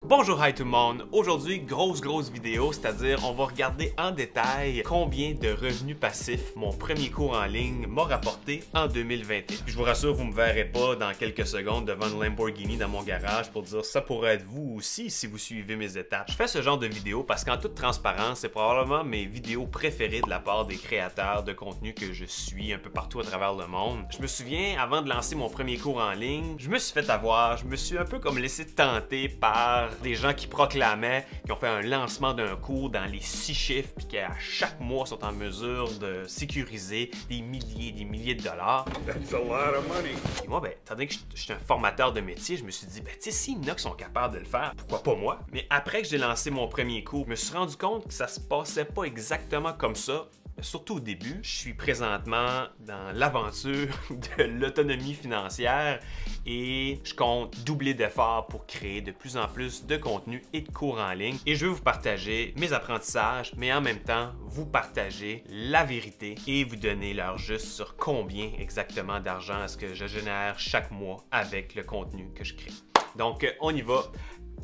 Bonjour hi tout le monde, aujourd'hui grosse vidéo, c'est-à-dire on va regarder en détail combien de revenus passifs mon premier cours en ligne m'a rapporté en 2021. Puis je vous rassure, vous me verrez pas dans quelques secondes devant une Lamborghini dans mon garage pour dire ça pourrait être vous aussi si vous suivez mes étapes. Je fais ce genre de vidéo parce qu'en toute transparence, c'est probablement mes vidéos préférées de la part des créateurs de contenu que je suis un peu partout à travers le monde. Je me souviens, avant de lancer mon premier cours en ligne, je me suis fait avoir, je me suis un peu comme laissé tenter par des gens qui proclamaient qu'ils ont fait un lancement d'un cours dans les 6 chiffres puis qu'à chaque mois sont en mesure de sécuriser des milliers de dollars. That's a lot of money. Et moi, étant donné que je suis un formateur de métier, je me suis dit, tu sais, s'il y en a qui sont capables de le faire, pourquoi pas moi? Mais après que j'ai lancé mon premier cours, je me suis rendu compte que ça se passait pas exactement comme ça. Surtout au début, je suis présentement dans l'aventure de l'autonomie financière et je compte doubler d'efforts pour créer de plus en plus de contenu et de cours en ligne. Et je veux vous partager mes apprentissages, mais en même temps, vous partager la vérité et vous donner l'heure juste sur combien exactement d'argent est-ce que je génère chaque mois avec le contenu que je crée. Donc, on y va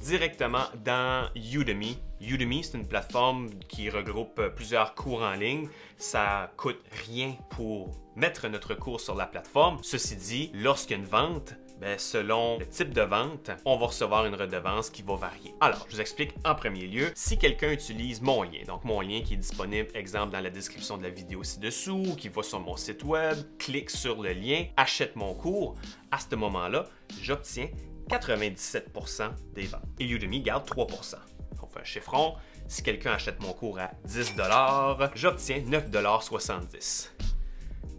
directement dans Udemy. Udemy, c'est une plateforme qui regroupe plusieurs cours en ligne. Ça coûte rien pour mettre notre cours sur la plateforme. Ceci dit, lorsqu'il y a une vente, selon le type de vente, on va recevoir une redevance qui va varier. Alors, je vous explique en premier lieu, si quelqu'un utilise mon lien, donc mon lien qui est disponible, exemple, dans la description de la vidéo ci-dessous, qui va sur mon site web, clique sur le lien, achète mon cours, à ce moment-là, j'obtiens 97% des ventes. Et Udemy garde 3%. On fait un chiffron. Si quelqu'un achète mon cours à 10$, j'obtiens 9,70$.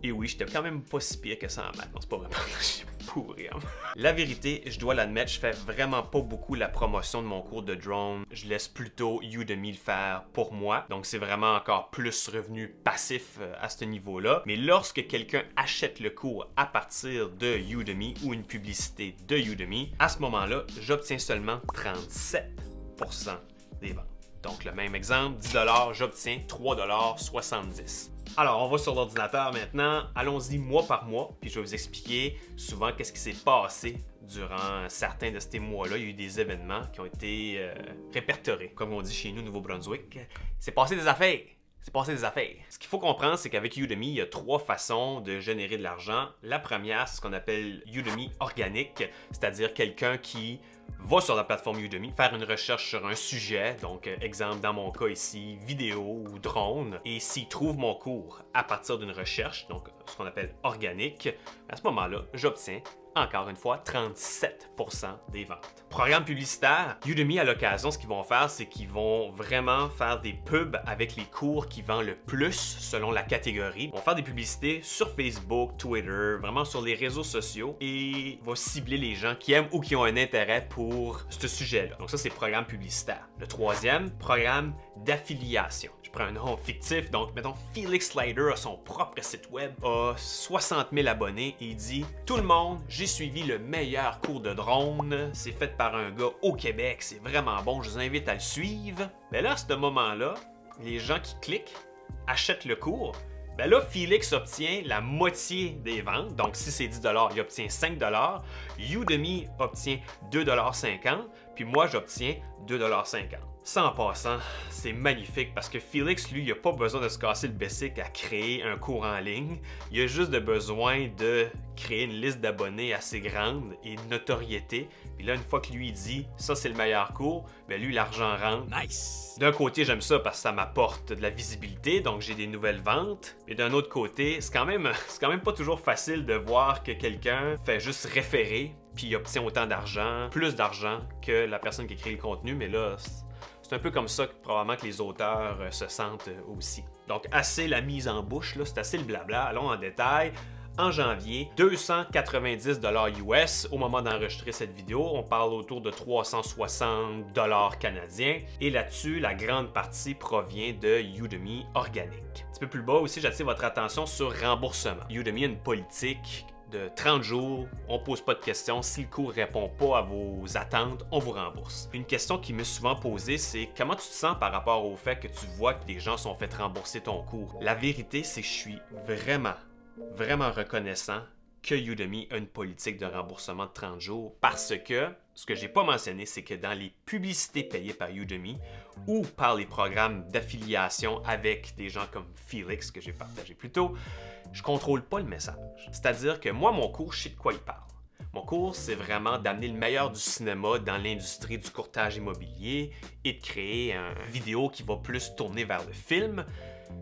Et oui, j'étais quand même pas si pire que ça en maths. Non, c'est pas vraiment. Je suis pourri. La vérité, je dois l'admettre, je fais vraiment pas beaucoup la promotion de mon cours de drone. Je laisse plutôt Udemy le faire pour moi. Donc, c'est vraiment encore plus revenu passif à ce niveau-là. Mais lorsque quelqu'un achète le cours à partir de Udemy ou une publicité de Udemy, à ce moment-là, j'obtiens seulement 37% des ventes. Donc, le même exemple, 10$, j'obtiens 3,70$. Alors, on va sur l'ordinateur maintenant. Allons-y mois par mois, puis je vais vous expliquer souvent qu'est-ce qui s'est passé durant certains de ces mois-là. Il y a eu des événements qui ont été répertoriés. Comme on dit chez nous, Nouveau-Brunswick, c'est passé des affaires. C'est passé des affaires. Ce qu'il faut comprendre, c'est qu'avec Udemy, il y a 3 façons de générer de l'argent. La première, c'est ce qu'on appelle Udemy organique, c'est-à-dire quelqu'un qui va sur la plateforme Udemy, faire une recherche sur un sujet, donc exemple dans mon cas ici, vidéo ou drone, et s'il trouve mon cours à partir d'une recherche, donc ce qu'on appelle organique, à ce moment-là, j'obtiens encore une fois 37% des ventes. Programme publicitaire, Udemy à l'occasion, ce qu'ils vont faire, c'est qu'ils vont vraiment faire des pubs avec les cours qui vendent le plus selon la catégorie. Ils vont faire des publicités sur Facebook, Twitter, vraiment sur les réseaux sociaux et vont cibler les gens qui aiment ou qui ont un intérêt pour ce sujet-là. Donc ça, c'est programme publicitaire. Le troisième, programme d'affiliation. Je prends un nom fictif, donc mettons Felix Slider a son propre site web, a 60 000 abonnés et il dit « Tout le monde, j'ai suivi le meilleur cours de drone, c'est fait par un gars au Québec, c'est vraiment bon, je vous invite à le suivre. » Mais là, à ce moment-là, les gens qui cliquent achètent le cours. Là, Felix obtient la moitié des ventes. Donc, si c'est 10$, il obtient 5$. Udemy obtient 2,50$. Puis moi, j'obtiens 2,50$. Ça, en passant, c'est magnifique parce que Felix, lui, il n'a pas besoin de se casser le bessic à créer un cours en ligne. Il a juste besoin de créer une liste d'abonnés assez grande et de notoriété. Puis là, une fois que lui dit « ça, c'est le meilleur cours », lui, l'argent rentre. Nice! D'un côté, j'aime ça parce que ça m'apporte de la visibilité, donc j'ai des nouvelles ventes. Et d'un autre côté, c'est quand même pas toujours facile de voir que quelqu'un fait juste référer puis il obtient autant d'argent, plus d'argent que la personne qui écrit le contenu, mais là, c'est un peu comme ça que probablement que les auteurs se sentent aussi. Donc, assez la mise en bouche, là, c'est assez le blabla. Allons en détail. En janvier, 290$ US au moment d'enregistrer cette vidéo. On parle autour de 360$ canadiens. Et là-dessus, la grande partie provient de Udemy organique. Un petit peu plus bas aussi, j'attire votre attention sur remboursement. Udemy a une politique de 30 jours, on pose pas de questions. Si le cours répond pas à vos attentes, on vous rembourse. Une question qui m'est souvent posée, c'est comment tu te sens par rapport au fait que tu vois que des gens sont fait rembourser ton cours? La vérité, c'est que je suis vraiment reconnaissant que Udemy a une politique de remboursement de 30 jours parce que ce que j'ai pas mentionné, c'est que dans les publicités payées par Udemy ou par les programmes d'affiliation avec des gens comme Felix que j'ai partagé plus tôt, je contrôle pas le message. C'est-à-dire que moi, mon cours, je sais de quoi il parle. Mon cours, c'est vraiment d'amener le meilleur du cinéma dans l'industrie du courtage immobilier et de créer une vidéo qui va plus tourner vers le film.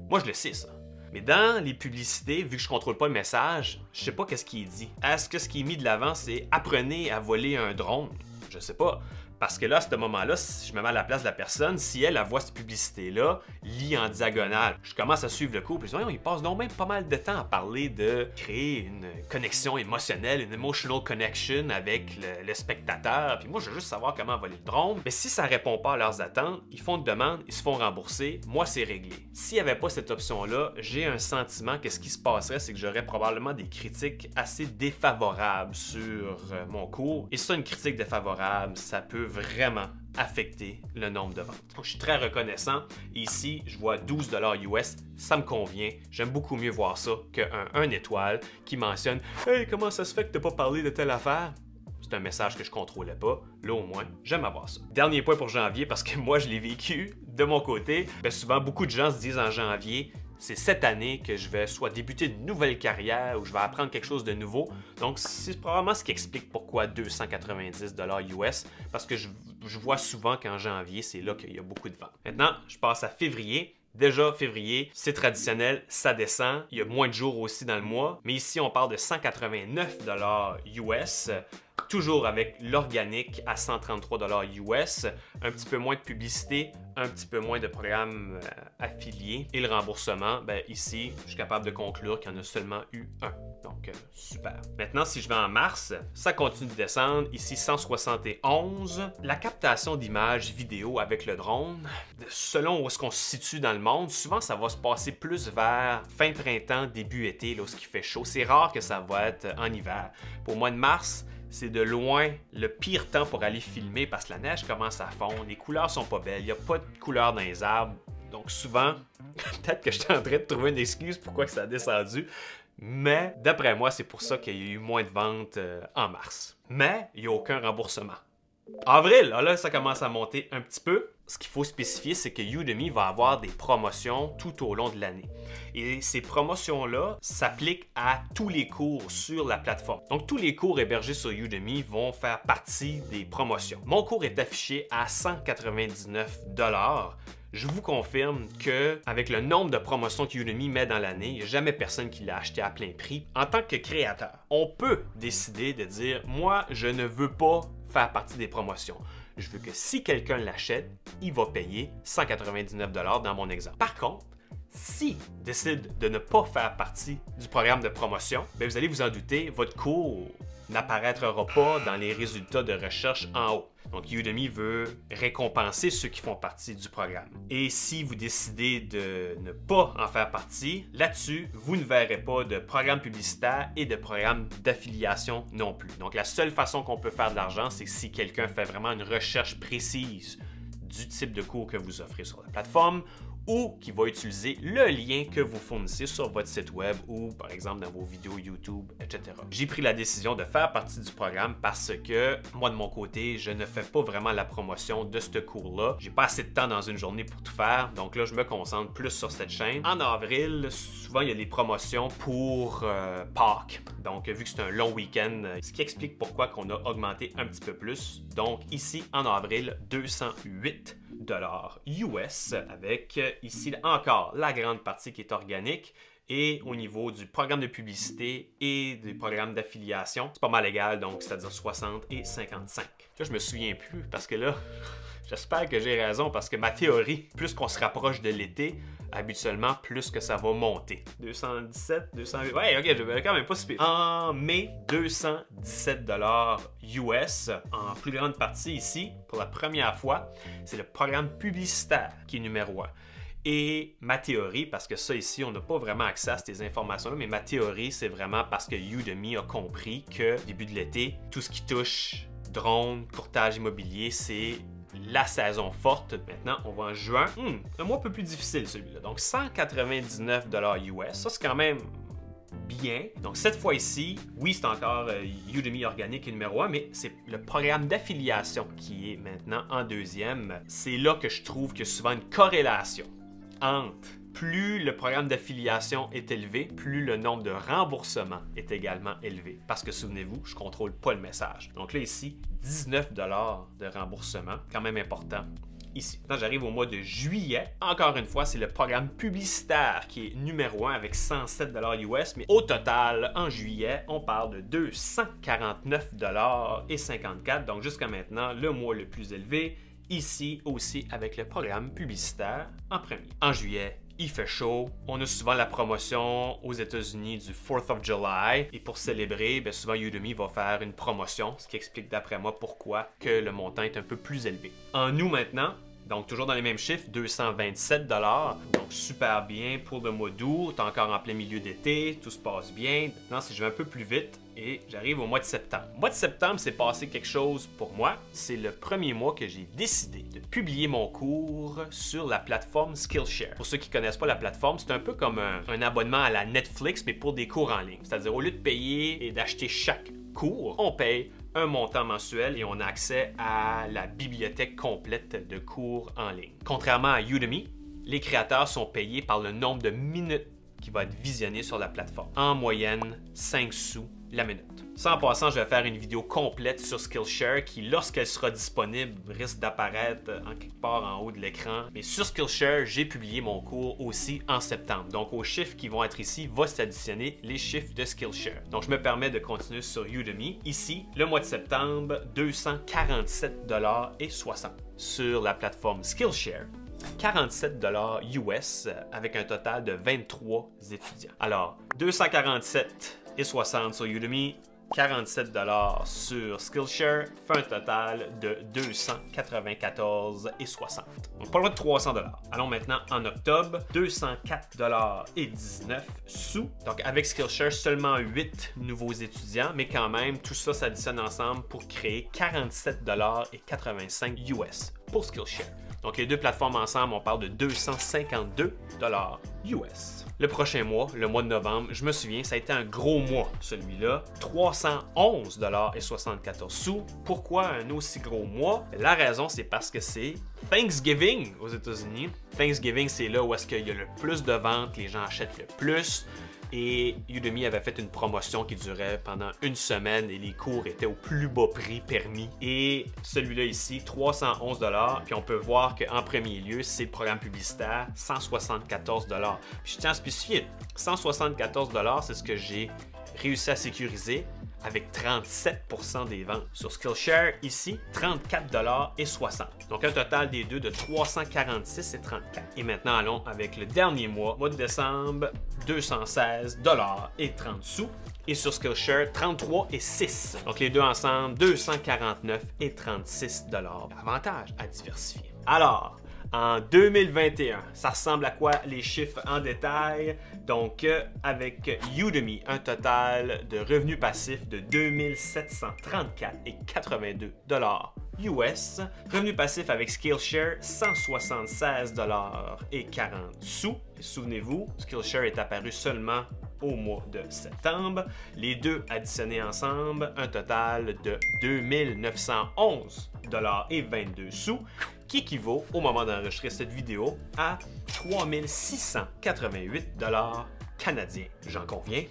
Moi, je le sais, ça. Mais dans les publicités, vu que je ne contrôle pas le message, je sais pas qu'est-ce qui est dit. Est-ce que ce qui est mis de l'avant, c'est « apprenez à voler un drone ». Je sais pas. Parce que là, à ce moment-là, si je me mets à la place de la personne, si elle voit cette publicité-là, lit en diagonale, je commence à suivre le cours, puis je dis, il passe donc même pas mal de temps à parler de créer une connexion émotionnelle, une emotional connection avec le spectateur, puis moi, je veux juste savoir comment voler le drone. Mais si ça répond pas à leurs attentes, ils font une demande, ils se font rembourser, moi, c'est réglé. S'il n'y avait pas cette option-là, j'ai un sentiment que ce qui se passerait, c'est que j'aurais probablement des critiques assez défavorables sur mon cours. Et ça, une critique défavorable, ça peut vraiment affecter le nombre de ventes. Donc, je suis très reconnaissant. Ici, je vois 12 $ US, ça me convient. J'aime beaucoup mieux voir ça qu'un 1 étoile qui mentionne « Hey, comment ça se fait que tu n'as pas parlé de telle affaire? » C'est un message que je ne contrôlais pas. Là, au moins, j'aime avoir ça. Dernier point pour janvier, parce que moi, je l'ai vécu de mon côté. Bien, souvent, beaucoup de gens se disent en janvier, c'est cette année que je vais soit débuter une nouvelle carrière ou je vais apprendre quelque chose de nouveau. Donc, c'est probablement ce qui explique pourquoi 290 $ US, parce que je vois souvent qu'en janvier, c'est là qu'il y a beaucoup de ventes. Maintenant, je passe à février. Déjà, février, c'est traditionnel, ça descend. Il y a moins de jours aussi dans le mois. Mais ici, on parle de 189 $ US. Toujours avec l'organique à 133 $ US, un petit peu moins de publicité, un petit peu moins de programmes affiliés. Et le remboursement, ben ici, je suis capable de conclure qu'il y en a seulement eu un. Donc, super. Maintenant, si je vais en mars, ça continue de descendre. Ici, 171. La captation d'images vidéo avec le drone, selon où est-ce qu'on se situe dans le monde, souvent, ça va se passer plus vers fin printemps, début été, lorsqu'il fait chaud. C'est rare que ça va être en hiver. Pour le mois de mars, c'est de loin le pire temps pour aller filmer parce que la neige commence à fondre, les couleurs sont pas belles, il n'y a pas de couleurs dans les arbres. Donc souvent, peut-être que je suis en train de trouver une excuse pourquoi que ça a descendu, mais d'après moi, c'est pour ça qu'il y a eu moins de ventes en mars. Mais il n'y a aucun remboursement. Avril, là, ça commence à monter un petit peu. Ce qu'il faut spécifier, c'est que Udemy va avoir des promotions tout au long de l'année. Et ces promotions-là s'appliquent à tous les cours sur la plateforme. Donc, tous les cours hébergés sur Udemy vont faire partie des promotions. Mon cours est affiché à 199 $. Je vous confirme qu'avec le nombre de promotions que Udemy met dans l'année, il n'y a jamais personne qui l'a acheté à plein prix. En tant que créateur, on peut décider de dire « Moi, je ne veux pas faire partie des promotions. Je veux que si quelqu'un l'achète, il va payer 199 $ dans mon exemple. » Par contre, si décide de ne pas faire partie du programme de promotion, bien, vous allez vous en douter, votre cours n'apparaîtra pas dans les résultats de recherche en haut. Donc, Udemy veut récompenser ceux qui font partie du programme. Et si vous décidez de ne pas en faire partie, là-dessus, vous ne verrez pas de programme publicitaire et de programme d'affiliation non plus. Donc, la seule façon qu'on peut faire de l'argent, c'est si quelqu'un fait vraiment une recherche précise du type de cours que vous offrez sur la plateforme ou qui va utiliser le lien que vous fournissez sur votre site web ou, par exemple, dans vos vidéos YouTube, etc. J'ai pris la décision de faire partie du programme parce que, moi, de mon côté, je ne fais pas vraiment la promotion de ce cours-là. J'ai pas assez de temps dans une journée pour tout faire, donc là, je me concentre plus sur cette chaîne. En avril, souvent, il y a des promotions pour Pâques. Donc, vu que c'est un long week-end, ce qui explique pourquoi qu'on a augmenté un petit peu plus. Donc, ici, en avril, 208 $ US avec ici encore la grande partie qui est organique et au niveau du programme de publicité et des programmes d'affiliation, c'est pas mal égal, donc c'est-à-dire 60 et 55. Là, je me souviens plus parce que là, j'espère que j'ai raison parce que ma théorie, plus qu'on se rapproche de l'été, habituellement, plus que ça va monter. 217, 208, ouais, ok, je vais quand même pas si pire. En mai, 217 $ US, en plus grande partie ici, pour la première fois, c'est le programme publicitaire qui est numéro 1. Et ma théorie, parce que ça ici, on n'a pas vraiment accès à ces informations-là, mais ma théorie, c'est vraiment parce que Udemy a compris que, début de l'été, tout ce qui touche drone, courtage immobilier, c'est la saison forte. Maintenant, on va en juin. Un mois un peu plus difficile celui-là. Donc, 199 $ US. Ça, c'est quand même bien. Donc cette fois-ci, oui, c'est encore Udemy organique numéro 1, mais c'est le programme d'affiliation qui est maintenant en deuxième. C'est là que je trouve qu'il y a souvent une corrélation entre plus le programme d'affiliation est élevé, plus le nombre de remboursements est également élevé. Parce que souvenez-vous, je ne contrôle pas le message. Donc là ici, 19 $ de remboursement, quand même important. Ici, quand j'arrive au mois de juillet, encore une fois, c'est le programme publicitaire qui est numéro 1 avec 107 $ US, mais au total, en juillet, on parle de 249 $ 54. Donc jusqu'à maintenant, le mois le plus élevé, ici aussi avec le programme publicitaire en premier. En juillet, il fait chaud, on a souvent la promotion aux États-Unis du 4th of July et pour célébrer, bien souvent Udemy va faire une promotion, ce qui explique d'après moi pourquoi que le montant est un peu plus élevé. En août maintenant, donc toujours dans les mêmes chiffres, 227 $, donc super bien pour le mois d'août, encore en plein milieu d'été, tout se passe bien. Maintenant, si je vais un peu plus vite, et j'arrive au mois de septembre. Au mois de septembre, c'est passé quelque chose pour moi. C'est le premier mois que j'ai décidé de publier mon cours sur la plateforme Skillshare. Pour ceux qui ne connaissent pas la plateforme, c'est un peu comme un abonnement à la Netflix, mais pour des cours en ligne. C'est-à-dire, au lieu de payer et d'acheter chaque cours, on paye un montant mensuel et on a accès à la bibliothèque complète de cours en ligne. Contrairement à Udemy, les créateurs sont payés par le nombre de minutes qui va être visionné sur la plateforme. En moyenne, 5 sous la minute. Ça, en passant, je vais faire une vidéo complète sur Skillshare qui, lorsqu'elle sera disponible, risque d'apparaître en quelque part en haut de l'écran. Mais sur Skillshare, j'ai publié mon cours aussi en septembre. Donc, aux chiffres qui vont être ici, va s'additionner les chiffres de Skillshare. Donc, je me permets de continuer sur Udemy. Ici, le mois de septembre, 247 $ et 60 sur la plateforme Skillshare. 47 $ US avec un total de 23 étudiants. Alors, 247 et 60 sur Udemy, 47 $ sur Skillshare, fait un total de 294 et 60. Donc pas loin de 300 $. Allons maintenant en octobre, 204 $ et 19 sous. Donc avec Skillshare, seulement 8 nouveaux étudiants, mais quand même, tout ça s'additionne ensemble pour créer 47 $ et 85 US pour Skillshare. Donc les deux plateformes ensemble, on parle de 252 $ US. Le prochain mois, le mois de novembre, je me souviens, ça a été un gros mois, celui-là. 311 $ et 74 sous. Pourquoi un aussi gros mois? La raison, c'est parce que c'est Thanksgiving aux États-Unis. Thanksgiving, c'est là où est-ce qu'il y a le plus de ventes, les gens achètent le plus. Et Udemy avait fait une promotion qui durait pendant une semaine et les cours étaient au plus bas prix permis. Et celui-là ici, 311 $. Puis on peut voir qu'en premier lieu, c'est le programme publicitaire, 174 $. Puis je tiens à spécifier, 174 $, c'est ce que j'ai réussi à sécuriser avec 37% des ventes. Sur Skillshare, ici, 34 $ et 60. Donc un total des deux de 346 et 34. Et maintenant, allons avec le dernier mois de décembre, 216 $ et 30 sous. Et sur Skillshare, 33 et 6. Donc les deux ensemble, 249 et 36 $. Avantage à diversifier. Alors, en 2021, ça ressemble à quoi les chiffres en détail? Donc, avec Udemy, un total de revenus passifs de 2734 et 82 $ US. Revenus passifs avec Skillshare, 176 $ et 40 sous. Et souvenez-vous, Skillshare est apparu seulement au mois de septembre. Les deux additionnés ensemble, un total de 2911 $ et 22 sous, qui équivaut, au moment d'enregistrer cette vidéo, à 3688 $ canadiens. J'en conviens,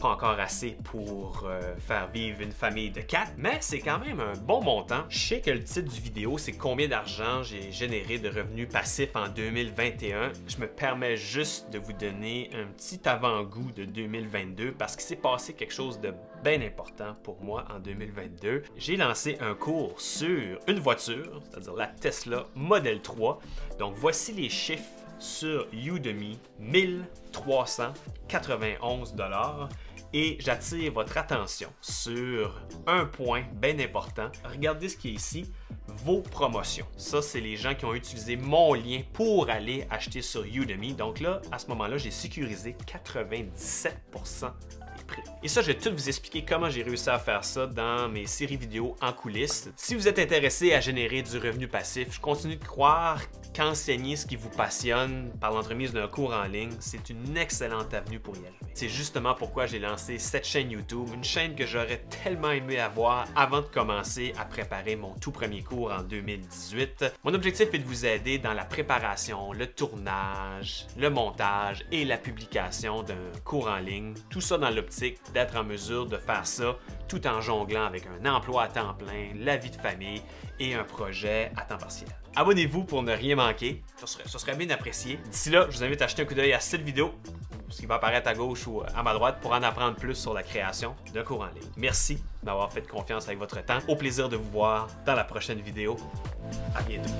pas encore assez pour faire vivre une famille de 4, mais c'est quand même un bon montant. Je sais que le titre du vidéo, c'est combien d'argent j'ai généré de revenus passifs en 2021. Je me permets juste de vous donner un petit avant-goût de 2022 parce qu'il s'est passé quelque chose de bien important pour moi en 2022. J'ai lancé un cours sur une voiture, c'est-à-dire la Tesla Model 3. Donc voici les chiffres sur Udemy, 1391 $. Et j'attire votre attention sur un point bien important. Regardez ce qui est ici, vos promotions. Ça, c'est les gens qui ont utilisé mon lien pour aller acheter sur Udemy. Donc là, à ce moment-là, j'ai sécurisé 97% des prix. Et ça, je vais tout vous expliquer comment j'ai réussi à faire ça dans mes séries vidéo en coulisses. Si vous êtes intéressé à générer du revenu passif, je continue de croire qu'enseigner ce qui vous passionne par l'entremise d'un cours en ligne, c'est une excellente avenue pour y arriver. C'est justement pourquoi j'ai lancé cette chaîne YouTube, une chaîne que j'aurais tellement aimé avoir avant de commencer à préparer mon tout premier cours en 2018. Mon objectif est de vous aider dans la préparation, le tournage, le montage et la publication d'un cours en ligne. Tout ça dans l'optique d'être en mesure de faire ça tout en jonglant avec un emploi à temps plein, la vie de famille et un projet à temps partiel. Abonnez-vous pour ne rien manquer, ça serait bien apprécié. D'ici là, je vous invite à jeter un coup d'œil à cette vidéo, ce qui va apparaître à gauche ou à ma droite, pour en apprendre plus sur la création d'un cours en ligne. Merci d'avoir fait confiance avec votre temps. Au plaisir de vous voir dans la prochaine vidéo. À bientôt.